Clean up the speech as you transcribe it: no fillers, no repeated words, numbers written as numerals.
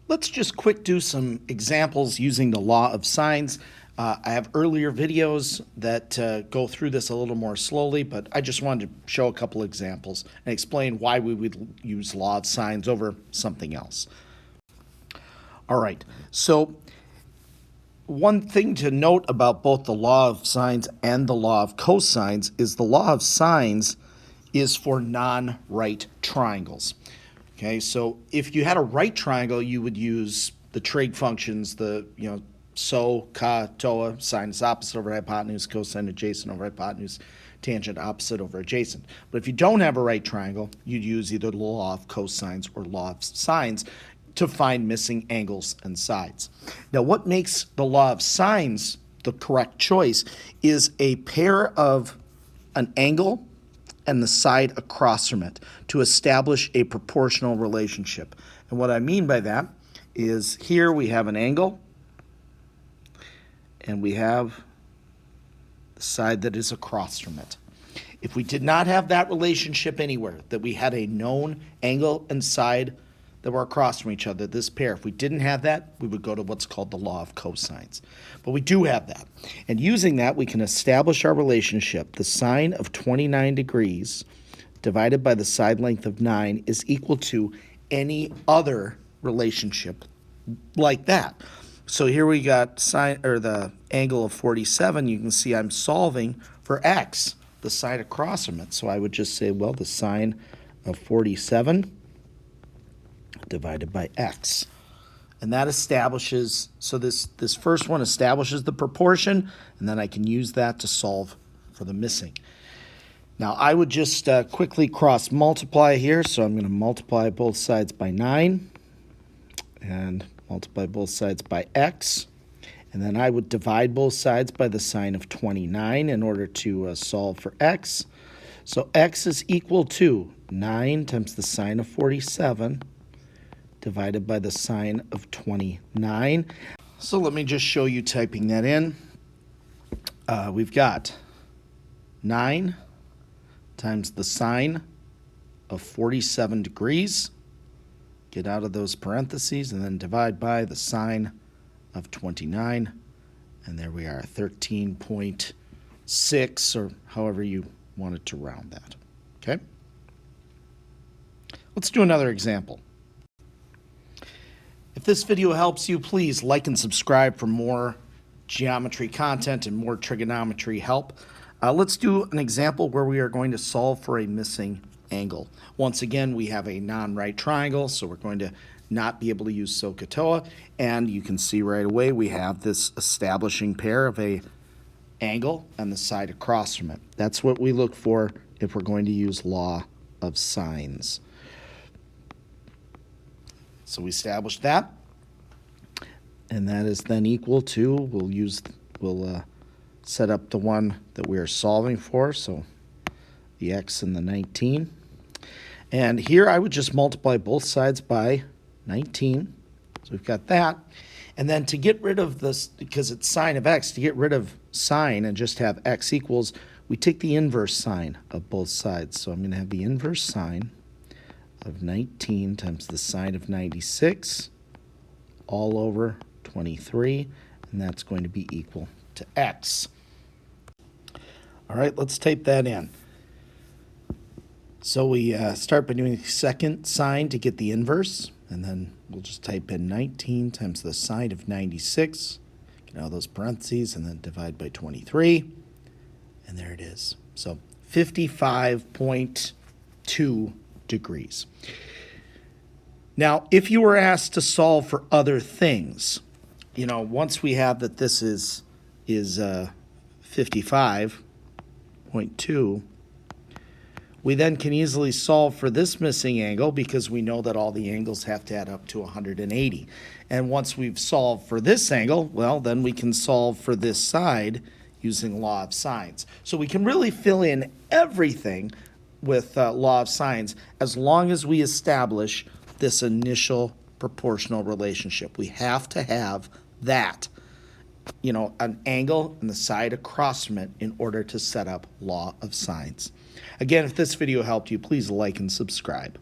Let's just quick do some examples using the law of sines. I have earlier videos that go through this a little more slowly, but I just wanted to show a couple examples and explain why we would use law of sines over something else. All right, so one thing to note about both the law of sines and the law of cosines is the law of sines is for non-right triangles. Okay, so if you had a right triangle, you would use the trig functions, so, ca, toa, sine is opposite over hypotenuse, cosine adjacent over hypotenuse, tangent opposite over adjacent. But if you don't have a right triangle, you'd use either the law of cosines or law of sines to find missing angles and sides. Now, what makes the law of sines the correct choice is a pair of an angle and the side across from it to establish a proportional relationship. And what I mean by that is here we have an angle and we have the side that is across from it. If we did not have that relationship anywhere, that we had a known angle and side that were across from each other, this pair, if we didn't have that, we would go to what's called the law of cosines. But we do have that. And using that, we can establish our relationship. The sine of 29 degrees divided by the side length of 9 is equal to any other relationship like that. So here we got the angle of 47. You can see I'm solving for x, the side across from it. So I would just say, well, the sine of 47 divided by x. And that establishes, so this first one establishes the proportion, and then I can use that to solve for the missing. Now I would just quickly cross multiply here, so I'm going to multiply both sides by 9 and multiply both sides by x. And then I would divide both sides by the sine of 29 in order to solve for x. So x is equal to 9 times the sine of 47 divided by the sine of 29. So let me just show you typing that in. We've got 9 times the sine of 47 degrees. Get out of those parentheses and then divide by the sine of 29. And there we are, 13.6 or however you wanted to round that. Okay? Let's do another example. If this video helps you, please like and subscribe for more geometry content and more trigonometry help. Let's do an example where we are going to solve for a missing angle. Once again, we have a non-right triangle, so we're going to not be able to use SOHCAHTOA, and you can see right away we have this establishing pair of a angle and the side across from it. That's what we look for if we're going to use law of sines. So we established that, and that is then equal to, we'll set up the one that we are solving for, so the x and the 19. And here I would just multiply both sides by 19, so we've got that. And then to get rid of this, because it's sine of x, to get rid of sine and just have x equals, we take the inverse sine of both sides. So I'm going to have the inverse sine of 19 times the sine of 96 all over 23, and that's going to be equal to x. All right, let's type that in. So we start by doing the second sine to get the inverse, and then we'll just type in 19 times the sine of 96, get out those parentheses, and then divide by 23, and there it is. So 55.2 degrees. Now, if you were asked to solve for other things, once we have that this is 55.2, we then can easily solve for this missing angle because we know that all the angles have to add up to 180. And once we've solved for this angle, well, then we can solve for this side using law of sines. So we can really fill in everything with law of sines as long as we establish this initial proportional relationship. We have to have that, an angle and the side across from it in order to set up law of sines. Again, if this video helped you, please like and subscribe.